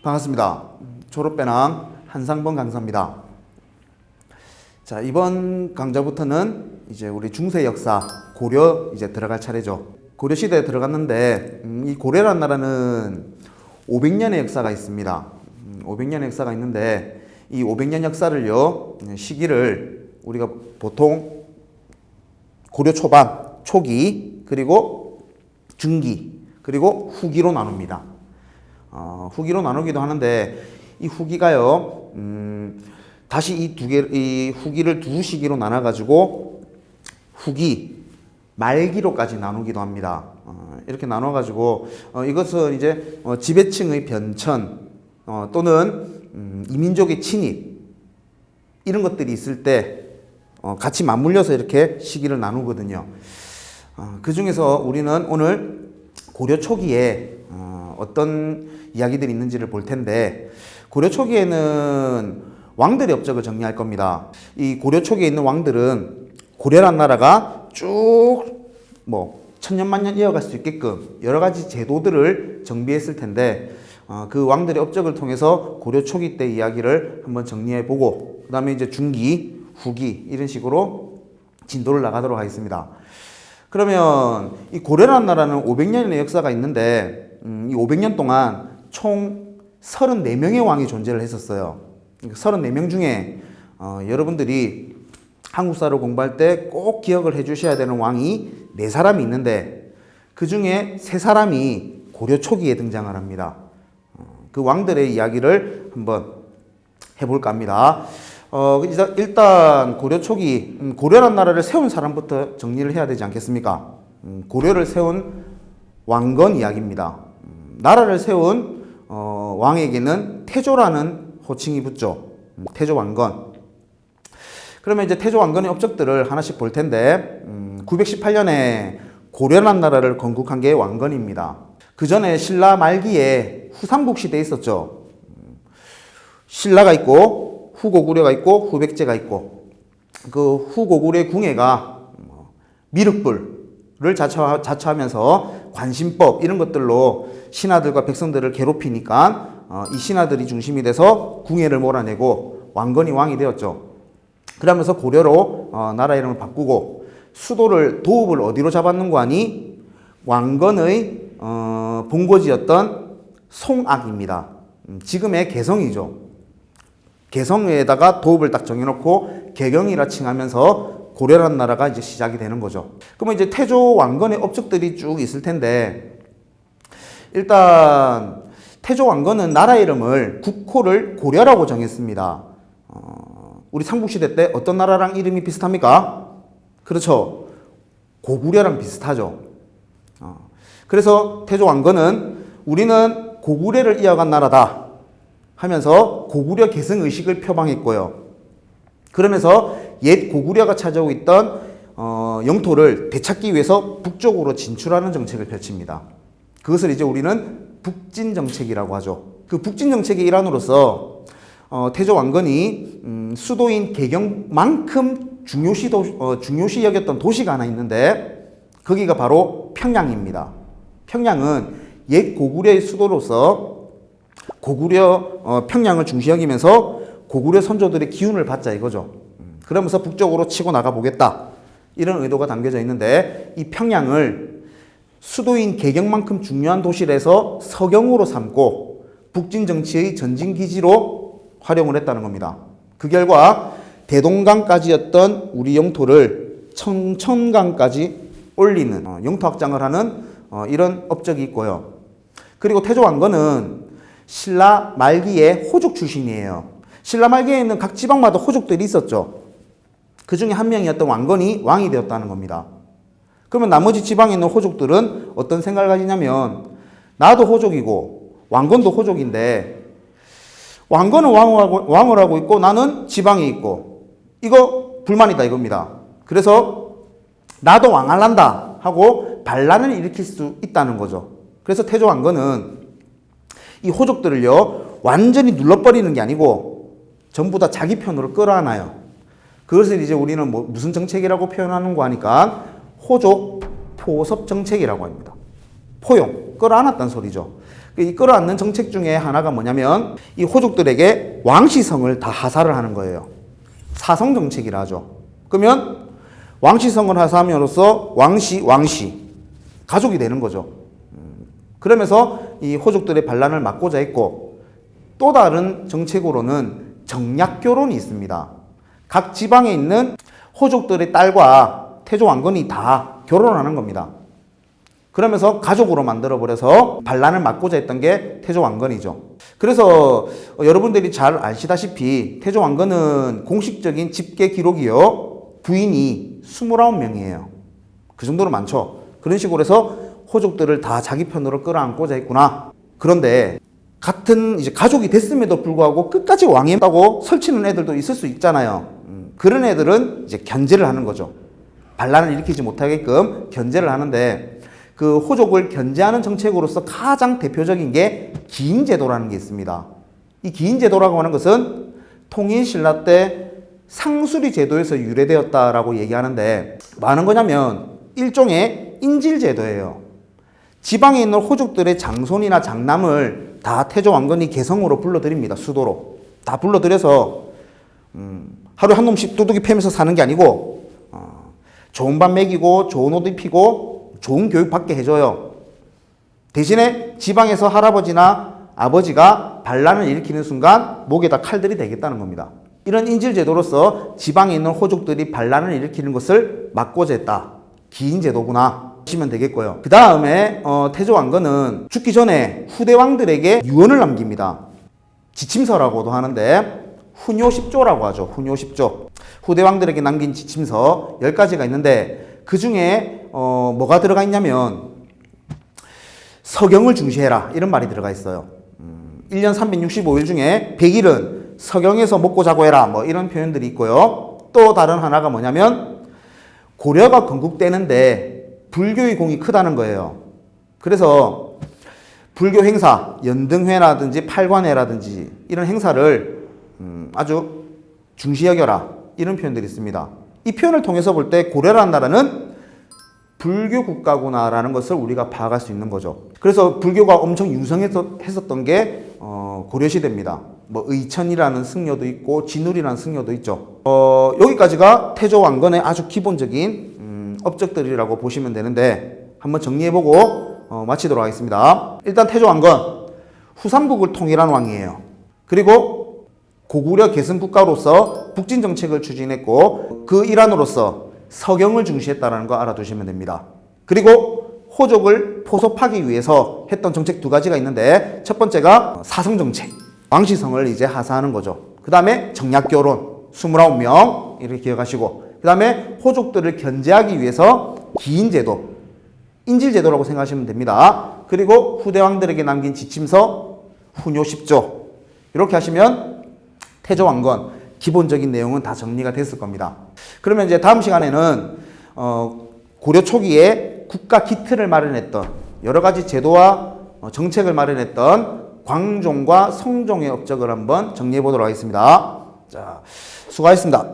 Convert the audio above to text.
반갑습니다. 졸업배낭 한상범 강사입니다. 자, 이번 강좌부터는 이제 우리 중세 역사 고려 이제 들어갈 차례죠. 고려 시대에 들어갔는데 이 고려라는 나라는 500년의 역사가 있습니다. 500년의 역사가 있는데 이 500년 역사를요, 시기를 우리가 보통 고려 초반, 초기, 그리고 중기, 그리고 후기로 나눕니다. 후기로 나누기도 하는데 이 후기가요, 다시 이 후기를 두 시기로 나눠가지고 후기, 말기로까지 나누기도 합니다. 이렇게 나눠가지고 이것은 이제 지배층의 변천 또는 이민족의 침입 이런 것들이 있을 때 같이 맞물려서 이렇게 시기를 나누거든요. 그 중에서 우리는 오늘 고려 초기에 어떤 이야기들이 있는지를 볼 텐데, 고려 초기에는 왕들의 업적을 정리할 겁니다. 이 고려 초기에 있는 왕들은 고려란 나라가 쭉 천년만년 이어갈 수 있게끔 여러 가지 제도들을 정비했을 텐데, 그 왕들의 업적을 통해서 고려 초기 때 이야기를 한번 정리해 보고, 그 다음에 이제 중기, 후기 이런 식으로 진도를 나가도록 하겠습니다. 그러면 이 고려라는 나라는 500년의 역사가 있는데, 이 500년 동안 총 34명의 왕이 존재를 했었어요. 34명 중에 여러분들이 한국사를 공부할 때 꼭 기억을 해 주셔야 되는 왕이 4사람이 있는데, 그 중에 3사람이 고려 초기에 등장을 합니다. 그 왕들의 이야기를 한번 해볼까 합니다. 일단 고려 초기, 고려란 나라를 세운 사람부터 정리를 해야 되지 않겠습니까? 고려를 세운 왕건 이야기입니다. 나라를 세운 왕에게는 태조라는 호칭이 붙죠. 태조 왕건. 그러면 이제 태조 왕건의 업적들을 하나씩 볼 텐데, 918년에 고려란 나라를 건국한 게 왕건입니다. 그 전에 신라 말기에 후삼국 시대에 있었죠. 신라가 있고 후고구려가 있고 후백제가 있고, 그 후고구려의 궁예가 미륵불을 자처하면서 관심법 이런 것들로 신하들과 백성들을 괴롭히니까 이 신하들이 중심이 돼서 궁예를 몰아내고 왕건이 왕이 되었죠. 그러면서 고려로 나라 이름을 바꾸고 수도를 도읍을 어디로 잡았는고 하니 왕건의 본거지였던 송악입니다. 지금의 개성이죠. 개성에다가 도읍을 딱 정해놓고 개경이라 칭하면서 고려라는 나라가 이제 시작이 되는 거죠. 그러면 이제 태조 왕건의 업적들이 쭉 있을 텐데, 일단 태조 왕건은 나라 이름을 국호를 고려라고 정했습니다. 우리 삼국시대 때 어떤 나라랑 이름이 비슷합니까? 그렇죠. 고구려랑 비슷하죠. 그래서 태조 왕건은 우리는 고구려를 이어간 나라다 하면서 고구려 계승의식을 표방했고요. 그러면서 옛 고구려가 차지하고 있던 영토를 되찾기 위해서 북쪽으로 진출하는 정책을 펼칩니다. 그것을 이제 우리는 북진정책이라고 하죠. 그 북진정책의 일환으로서 태조 왕건이 수도인 개경만큼 중요시 여겼던 도시가 하나 있는데, 거기가 바로 평양입니다. 평양은 옛 고구려의 수도로서 고구려 평양을 중시 여기면서 고구려 선조들의 기운을 받자 이거죠. 그러면서 북쪽으로 치고 나가 보겠다, 이런 의도가 담겨져 있는데, 이 평양을 수도인 개경만큼 중요한 도시에서 서경으로 삼고 북진 정치의 전진 기지로 활용을 했다는 겁니다. 그 결과 대동강까지였던 우리 영토를 청천강까지 올리는 영토 확장을 하는 이런 업적이 있고요. 그리고 태조 왕건은 신라 말기의 호족 출신이에요. 신라 말기에 있는 각 지방마다 호족들이 있었죠. 그 중에 한 명이었던 왕건이 왕이 되었다는 겁니다. 그러면 나머지 지방에 있는 호족들은 어떤 생각을 가지냐면, 나도 호족이고 왕건도 호족인데 왕건은 왕을 하고 있고 나는 지방에 있고 이거 불만이다 이겁니다. 그래서 나도 왕할란다 하고 반란을 일으킬 수 있다는 거죠. 그래서 태조 왕건은 이 호족들을요 완전히 눌러버리는 게 아니고 전부 다 자기 편으로 끌어안아요. 그것을 이제 우리는 무슨 정책이라고 표현하는 거 하니까 호족 포섭 정책이라고 합니다. 포용, 끌어안았다는 소리죠. 이 끌어안는 정책 중에 하나가 뭐냐면 이 호족들에게 왕시성을 다 하사를 하는 거예요. 사성 정책이라 하죠. 그러면 왕시성을 하사함으로써 왕시 가족이 되는 거죠. 그러면서 이 호족들의 반란을 막고자 했고, 또 다른 정책으로는 정략결혼이 있습니다. 각 지방에 있는 호족들의 딸과 태조 왕건이 다 결혼하는 겁니다. 그러면서 가족으로 만들어버려서 반란을 막고자 했던 게 태조 왕건이죠. 그래서 여러분들이 잘 아시다시피 태조 왕건은 공식적인 집계 기록이요, 부인이 29명이에요. 그 정도로 많죠. 그런 식으로 해서 호족들을 다 자기 편으로 끌어안고자 했구나. 그런데 같은 이제 가족이 됐음에도 불구하고 끝까지 왕이라고 설치는 애들도 있을 수 있잖아요. 그런 애들은 이제 견제를 하는 거죠. 반란을 일으키지 못하게끔 견제를 하는데, 그 호족을 견제하는 정책으로서 가장 대표적인 게 기인제도라는 게 있습니다. 이 기인제도라고 하는 것은 통일신라 때 상수리 제도에서 유래되었다라고 얘기하는데, 뭐 하는 거냐면 일종의 인질제도예요. 지방에 있는 호족들의 장손이나 장남을 다 태조 왕건이 개성으로 불러들입니다. 수도로 다 불러들여서 하루에 한 놈씩 두둑이 패면서 사는 게 아니고, 좋은 밥 먹이고 좋은 옷 입히고 좋은 교육 받게 해줘요. 대신에 지방에서 할아버지나 아버지가 반란을 일으키는 순간 목에다 칼들이 대겠다는 겁니다. 이런 인질제도로서 지방에 있는 호족들이 반란을 일으키는 것을 막고자 했다. 기인제도구나 보시면 되겠고요. 그 다음에 태조 왕건은 죽기 전에 후대 왕들에게 유언을 남깁니다. 지침서라고도 하는데 훈요 10조라고 하죠. 훈요 10조. 후대 왕들에게 남긴 지침서 10가지가 있는데, 그 중에 뭐가 들어가 있냐면 서경을 중시해라, 이런 말이 들어가 있어요. 1년 365일 중에 100일은 서경에서 먹고 자고 해라, 뭐 이런 표현들이 있고요. 또 다른 하나가 뭐냐면 고려가 건국되는데 불교의 공이 크다는 거예요. 그래서 불교 행사, 연등회라든지 팔관회라든지 이런 행사를 아주 중시 여겨라, 이런 표현들이 있습니다. 이 표현을 통해서 볼 때 고려라는 나라는 불교 국가구나라는 것을 우리가 파악할 수 있는 거죠. 그래서 불교가 엄청 유성했었던 게 고려시대입니다. 뭐 의천이라는 승려도 있고 진울이라는 승려도 있죠. 여기까지가 태조 왕건의 아주 기본적인 업적들이라고 보시면 되는데, 한번 정리해보고 마치도록 하겠습니다. 일단 태조 왕건, 후삼국을 통일한 왕이에요. 그리고 고구려 개성국가로서 북진 정책을 추진했고, 그 일환으로서 서경을 중시했다는 거 알아두시면 됩니다. 그리고 호족을 포섭하기 위해서 했던 정책 2가지가 있는데, 첫 번째가 사성정책, 왕시성을 이제 하사하는 거죠. 그 다음에 정략결혼 29명 이렇게 기억하시고, 그 다음에 호족들을 견제하기 위해서 기인제도, 인질제도라고 생각하시면 됩니다. 그리고 후대왕들에게 남긴 지침서 훈요 10조, 이렇게 하시면 태조 왕건 기본적인 내용은 다 정리가 됐을 겁니다. 그러면 이제 다음 시간에는 고려 초기에 국가 기틀을 마련했던, 여러 가지 제도와 정책을 마련했던 광종과 성종의 업적을 한번 정리해 보도록 하겠습니다. 자, 수고하셨습니다.